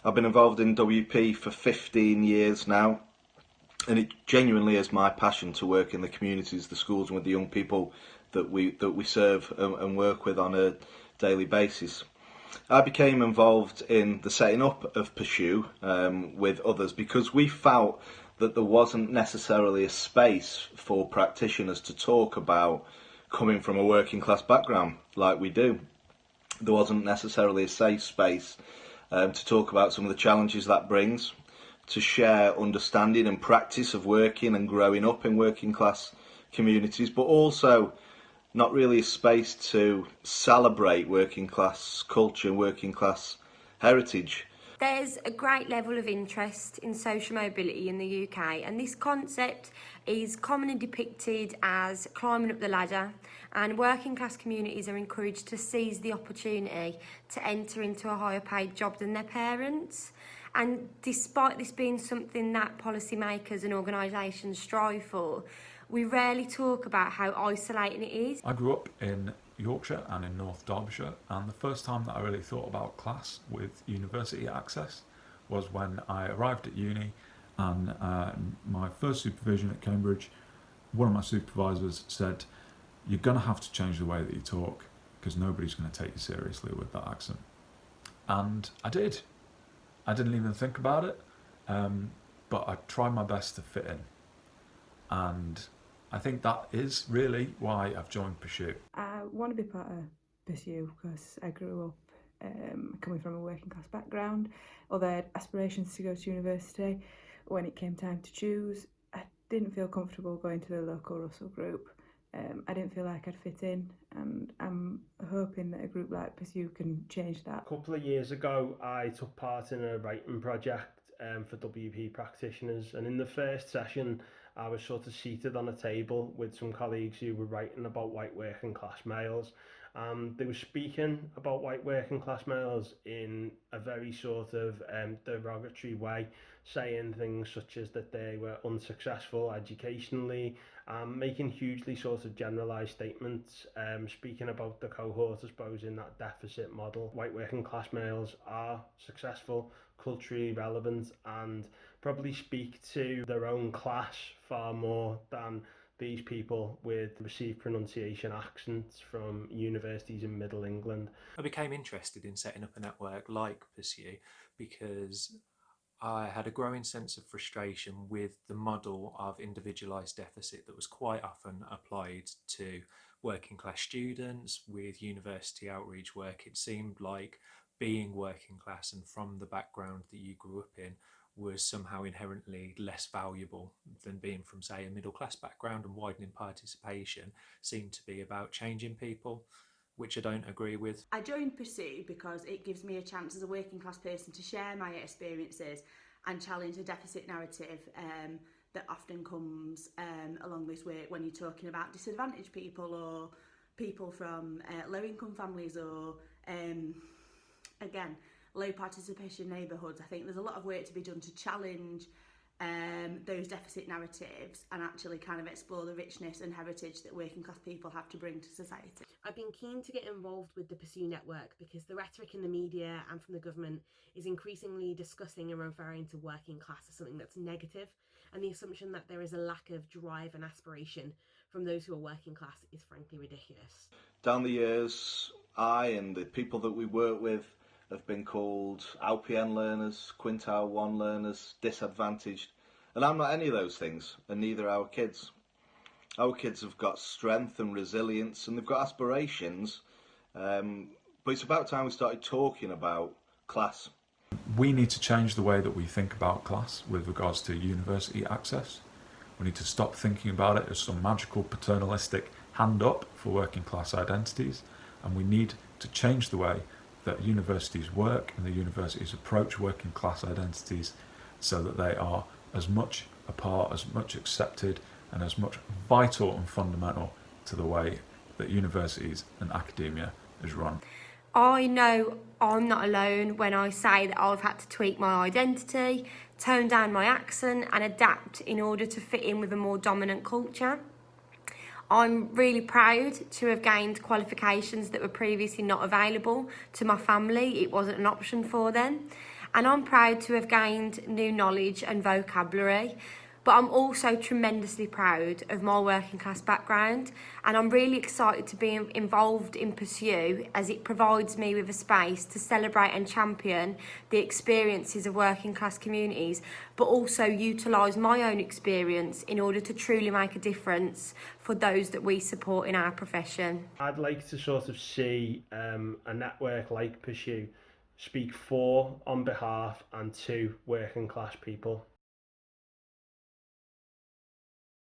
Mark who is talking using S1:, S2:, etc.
S1: I've been involved in WP for 15 years now, and it genuinely is my passion to work in the communities, the schools, and with the young people that we serve and work with on a daily basis. I became involved in the setting up of Pursue with others because we felt that there wasn't necessarily a space for practitioners to talk about coming from a working class background like we do. There wasn't necessarily a safe space to talk about some of the challenges that brings, to share understanding and practice of working and growing up in working class communities, but also not really a space to celebrate working class culture and working class heritage.
S2: There's a great level of interest in social mobility in the UK, and this concept is commonly depicted as climbing up the ladder, and working class communities are encouraged to seize the opportunity to enter into a higher paid job than their parents. And despite this being something that policymakers and organisations strive for, we rarely talk about how isolating it is.
S3: I grew up in Yorkshire and in North Derbyshire, and the first time that I really thought about class with university access was when I arrived at uni, and my first supervision at Cambridge, one of my supervisors said, "You're going to have to change the way that you talk because nobody's going to take you seriously with that accent." And I did. I didn't even think about it, but I tried my best to fit in. And I think that is really why I've joined Pursue.
S4: I want to be part of Pursue because I grew up coming from a working class background, although I had aspirations to go to university. When it came time to choose, I didn't feel comfortable going to the local Russell group. I didn't feel like I'd fit in, and I'm hoping that a group like Pursue can change that.
S5: A couple of years ago, I took part in a writing project for WP practitioners, and in the first session, I was sort of seated on a table with some colleagues who were writing about white working class males. They were speaking about white working class males in a very sort of derogatory way, saying things such as that they were unsuccessful educationally, making hugely sort of generalised statements, speaking about the cohort, I suppose, in that deficit model. White working class males are successful, culturally relevant, and probably speak to their own class far more than these people with received pronunciation accents from universities in Middle England.
S6: I became interested in setting up a network like Pursue because I had a growing sense of frustration with the model of individualised deficit that was quite often applied to working class students with university outreach work. It seemed like being working class and from the background that you grew up in was somehow inherently less valuable than being from, say, a middle class background, and widening participation seemed to be about changing people, which I don't agree with.
S7: I joined Pursue because it gives me a chance as a working class person to share my experiences and challenge a deficit narrative that often comes along this way when you're talking about disadvantaged people or people from low income families or again low participation neighbourhoods. I think there's a lot of work to be done to challenge those deficit narratives and actually kind of explore the richness and heritage that working class people have to bring to society.
S8: I've been keen to get involved with the Pursue network because the rhetoric in the media and from the government is increasingly discussing and referring to working class as something that's negative, and the assumption that there is a lack of drive and aspiration from those who are working class is frankly ridiculous.
S1: Down the years, I and the people that we work with have been called LPN learners, Quintile 1 learners, disadvantaged, and I'm not any of those things, and neither are our kids. Our kids have got strength and resilience, and they've got aspirations, but it's about time we started talking about class.
S3: We need to change the way that we think about class with regards to university access. We need to stop thinking about it as some magical paternalistic hand up for working class identities, and we need to change the way that universities work and the universities approach working class identities so that they are as much a part, as much accepted, and as much vital and fundamental to the way that universities and academia is run.
S2: I know I'm not alone when I say that I've had to tweak my identity, tone down my accent and adapt in order to fit in with a more dominant culture. I'm really proud to have gained qualifications that were previously not available to my family. It wasn't an option for them. and I'm proud to have gained new knowledge and vocabulary. But I'm also tremendously proud of my working class background, and I'm really excited to be involved in Pursue, as it provides me with a space to celebrate and champion the experiences of working class communities, but also utilise my own experience in order to truly make a difference for those that we support in our profession.
S5: I'd like to sort of see a network like Pursue speak for, on behalf and to working class people.